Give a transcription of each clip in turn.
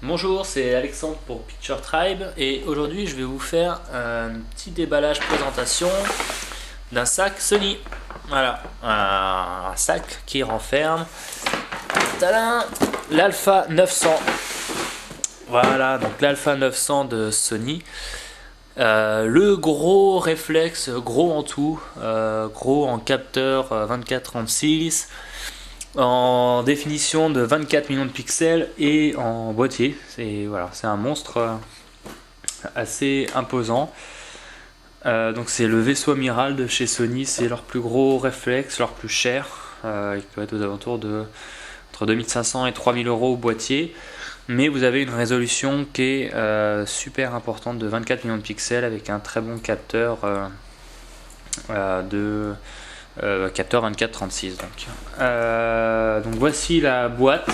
Bonjour, c'est Alexandre pour Picture Tribe et aujourd'hui je vais vous faire un petit déballage présentation d'un sac Sony. Voilà, un sac qui renferme l'Alpha 900. Voilà, donc l'Alpha 900 de Sony. Le gros réflexe, gros en tout, gros en capteur 24-36, en définition de 24 millions de pixels et en boîtier. C'est voilà, c'est un monstre assez imposant. Donc c'est le vaisseau amiral de chez Sony, c'est leur plus gros réflexe, leur plus cher. Il doit être aux alentours de entre 2500 et 3000 euros au boîtier. Mais vous avez une résolution qui est super importante de 24 millions de pixels avec un très bon capteur capteur 24-36 donc voici la boîte.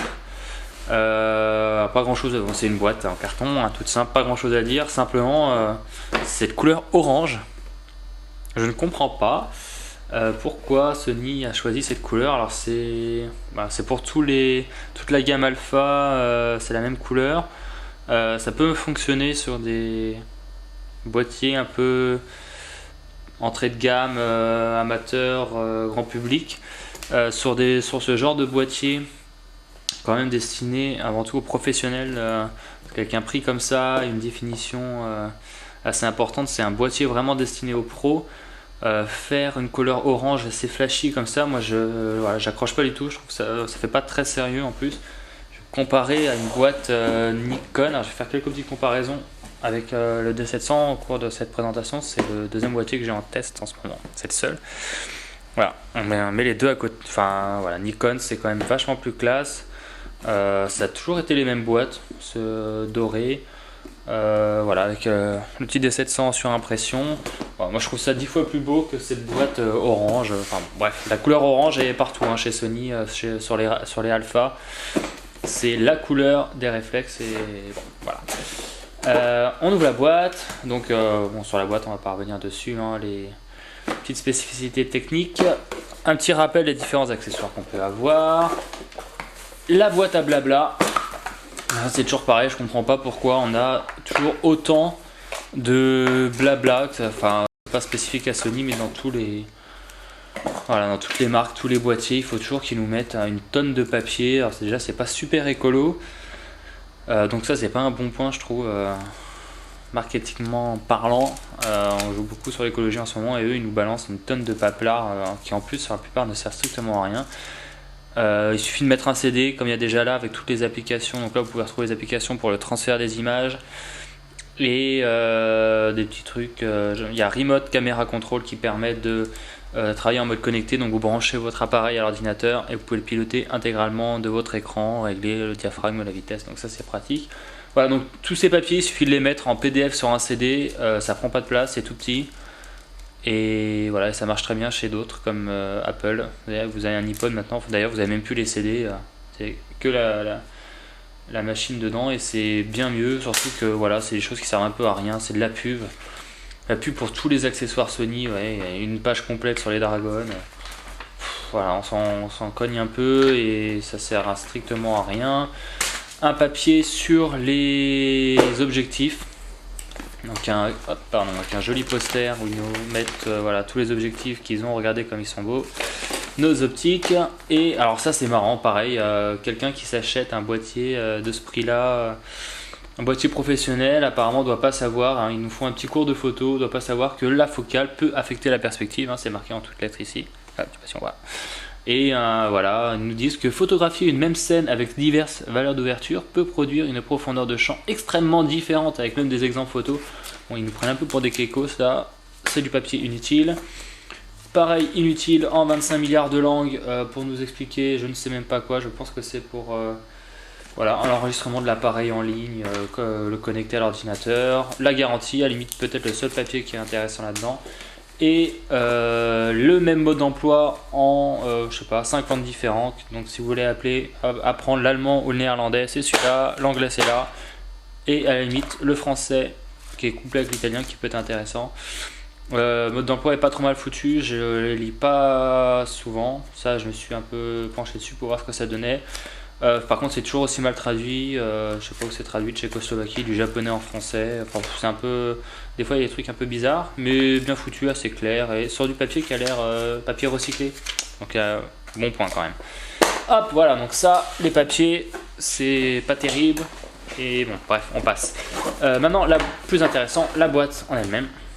Pas grand chose, bon, c'est une boîte en carton, toute simple, pas grand chose à dire, simplement c'est de couleur orange. Je ne comprends pas pourquoi Sony a choisi cette couleur. Alors c'est pour toute la gamme Alpha, c'est la même couleur. Ça peut fonctionner sur des boîtiers un peu entrée de gamme, amateur, grand public, sur ce genre de boîtier quand même destiné avant tout aux professionnels, avec un prix comme ça, une définition assez importante. C'est un boîtier vraiment destiné aux pros. Faire une couleur orange assez flashy comme ça, moi j'accroche pas du tout. Je trouve que ça fait pas très sérieux. En plus, je vais comparer à une boîte Nikon. Alors, je vais faire quelques petites comparaisons avec le D700 au cours de cette présentation. C'est le deuxième boîtier que j'ai en test en ce moment, c'est le seul. Voilà, on met les deux à côté. Enfin voilà, Nikon c'est quand même vachement plus classe. Ça a toujours été les mêmes boîtes, ce doré. Voilà, avec le petit D700 sur impression. Bon, moi je trouve ça 10 fois plus beau que cette boîte orange. Enfin bref, la couleur orange est partout chez Sony, sur les Alpha. C'est la couleur des réflexes et bon, voilà. On ouvre la boîte. Donc bon, sur la boîte on va pas revenir dessus, les petites spécificités techniques. Un petit rappel des différents accessoires qu'on peut avoir. La boîte à blabla. C'est toujours pareil, je comprends pas pourquoi on a toujours autant de blabla, enfin pas spécifique à Sony mais dans toutes les marques, tous les boîtiers, il faut toujours qu'ils nous mettent une tonne de papier. Alors déjà c'est pas super écolo, donc ça c'est pas un bon point je trouve, marketingment parlant. On joue beaucoup sur l'écologie en ce moment et eux ils nous balancent une tonne de paplard qui en plus sur la plupart ne sert strictement à rien. Il suffit de mettre un CD comme il y a déjà là avec toutes les applications. Donc là vous pouvez retrouver les applications pour le transfert des images et des petits trucs. Il y a Remote Camera Control qui permet de travailler en mode connecté. Donc vous branchez votre appareil à l'ordinateur et vous pouvez le piloter intégralement de votre écran, régler le diaphragme, la vitesse. Donc ça c'est pratique. Voilà, donc tous ces papiers il suffit de les mettre en PDF sur un CD. Ça prend pas de place, c'est tout petit. Et voilà, ça marche très bien chez d'autres comme Apple. Vous avez un iPod maintenant, d'ailleurs vous avez même plus les CD, c'est que la machine dedans et c'est bien mieux, surtout que voilà, c'est des choses qui servent un peu à rien, c'est de la pub. La pub pour tous les accessoires Sony, une page complète sur les Dragon. Voilà, on s'en cogne un peu et ça sert strictement à rien. Un papier sur les objectifs. Donc avec un joli poster où ils nous mettent tous les objectifs qu'ils ont, regardez comme ils sont beaux, nos optiques. Et alors ça c'est marrant, pareil, quelqu'un qui s'achète un boîtier de ce prix là, un boîtier professionnel, apparemment doit pas savoir, ils nous font un petit cours de photo, doit pas savoir que la focale peut affecter la perspective, c'est marqué en toutes lettres ici, je sais pas si on voit. Et voilà, ils nous disent que photographier une même scène avec diverses valeurs d'ouverture peut produire une profondeur de champ extrêmement différente, avec même des exemples photos. Bon, ils nous prennent un peu pour des kékos là, c'est du papier inutile. Pareil, inutile en 25 milliards de langues pour nous expliquer je ne sais même pas quoi, je pense que c'est pour l'enregistrement de l'appareil en ligne, le connecter à l'ordinateur, la garantie, à la limite peut-être le seul papier qui est intéressant là-dedans. Et le même mode d'emploi en 5 langues différentes. Donc si vous voulez apprendre l'allemand ou le néerlandais, c'est celui-là, l'anglais c'est là, et à la limite le français qui est couplé avec l'italien qui peut être intéressant. Mode d'emploi est pas trop mal foutu, je les lis pas souvent, ça je me suis un peu penché dessus pour voir ce que ça donnait. Par contre, c'est toujours aussi mal traduit. Je sais pas où c'est traduit, de Tchécoslovaquie, du japonais en français. Enfin, c'est un peu. Des fois, il y a des trucs un peu bizarres, mais bien foutu, assez clair. Et sur du papier qui a l'air papier recyclé. Donc, bon point quand même. Hop, voilà, donc ça, les papiers, c'est pas terrible. Et bon, bref, on passe. Maintenant, la plus intéressant, la boîte en elle-même.